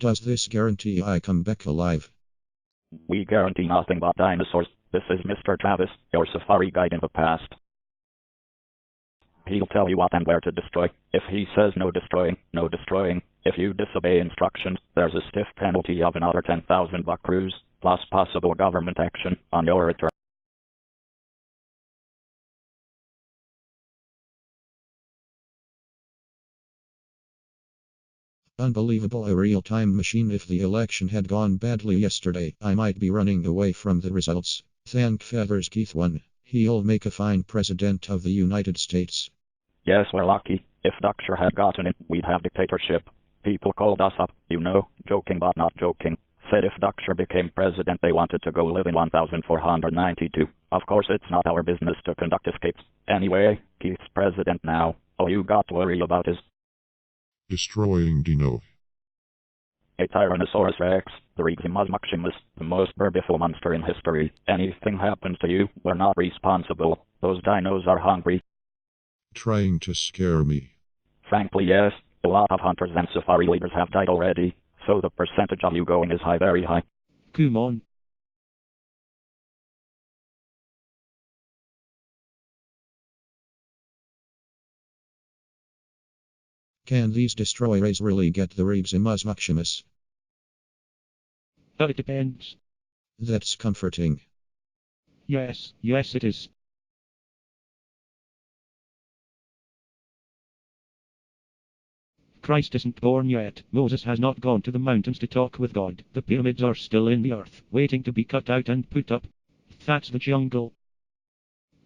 Does this guarantee I come back alive? We guarantee nothing but dinosaurs. This is Mr. Travis, your safari guide in the past. He'll tell you what and where to destroy. If he says no destroying, no destroying. If you disobey instructions, there's a stiff penalty of another 10,000 buckaroos, plus possible government action on your return. Unbelievable, a real-time machine. If the election had gone badly yesterday, I might be running away from the results. Thank Feathers Keith won. He'll make a fine president of the United States. Yes, we're lucky. If Dr. had gotten it, we'd have dictatorship. People called us up, joking but not joking. Said if Dr. became president they wanted to go live in 1492. Of course it's not our business to conduct escapes. Anyway, Keith's president now. All you got to worry about is destroying Dino. a Tyrannosaurus Rex, the Regimus Maximus, the most herbivore monster in history. Anything happens to you, we're not responsible. Those dinos are hungry. Trying to scare me. Frankly, yes. A lot of hunters and safari leaders have died already, so the percentage of you going is high, very high. Come on. Can these destroyers really get the Regimus Maximus? It depends. That's comforting. Yes, it is. Christ isn't born yet. Moses has not gone to the mountains to talk with God. The pyramids are still in the earth, waiting to be cut out and put up. That's the jungle.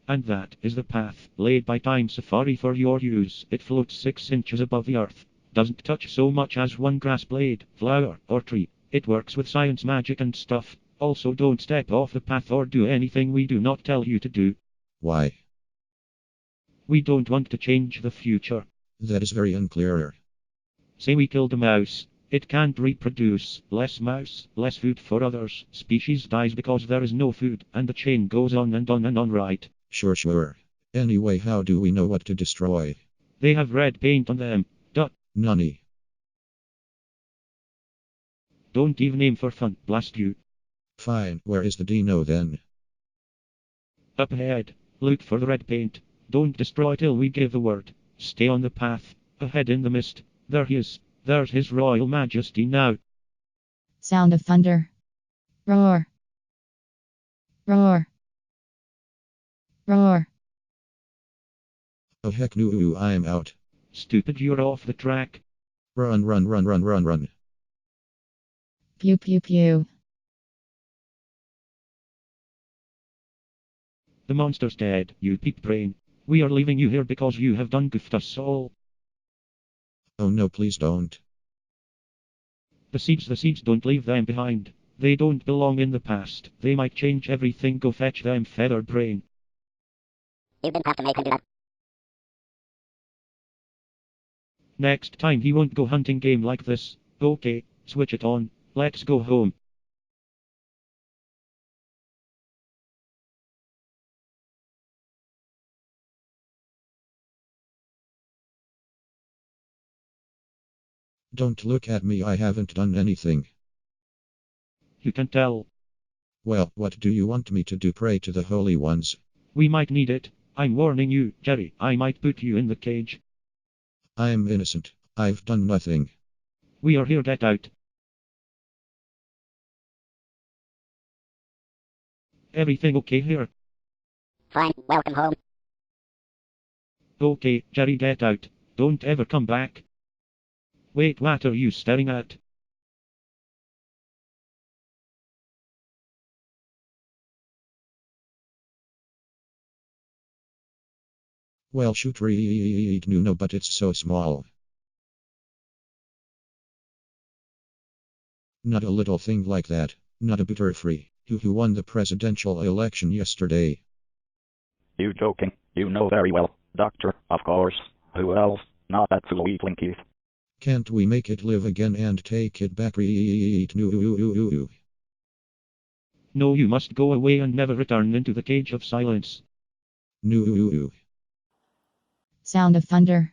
And that is the path, laid by Time Safari for your use. It floats 6 inches above the earth. Doesn't touch so much as one grass blade, flower, or tree. It works with science, magic and stuff. Also don't step off the path or do anything we do not tell you to do. Why? We don't want to change the future. That is very unclear. Say we killed a mouse. It can't reproduce. Less mouse, less food for others. Species dies because there is no food, and the chain goes on and on and on, right? Sure. Anyway, how do we know what to destroy? They have red paint on them. Duh. Nani? Don't even aim for fun, blast you. Fine, where is the Dino then? Up ahead. Look for the red paint. Don't destroy till we give the word. Stay on the path. Ahead in the mist. There he is. There's His Royal Majesty now. Sound of thunder. Roar. Roar. Roar. Oh heck no, I'm out. Stupid, you're off the track. Run. Pew pew pew. The monster's dead, you peep brain. We are leaving you here because you have done goofed us all. Oh no, please don't. The seeds don't leave them behind. They don't belong in the past. They might change everything. Go fetch them, feather brain. You didn't have to make him do that. Next time he won't go hunting game like this. Okay, switch it on. Let's go home. Don't look at me, I haven't done anything. You can tell. Well, what do you want me to do? Pray to the holy ones? We might need it. I'm warning you, Jerry. I might put you in the cage. I'm innocent. I've done nothing. We are here, get out. Everything okay here? Fine, welcome home. Okay, Jerry, get out. Don't ever come back. Wait, what are you staring at? Well, shoot, no, but it's so small. Not a little thing like that. Not a butterfree. Who won the presidential election yesterday? You joking? You know very well. Doctor, of course. Who else? Not that fool weakling Keith. Can't we make it live again and take it back? No. No, you must go away and never return into the cage of silence. No. Sound of thunder.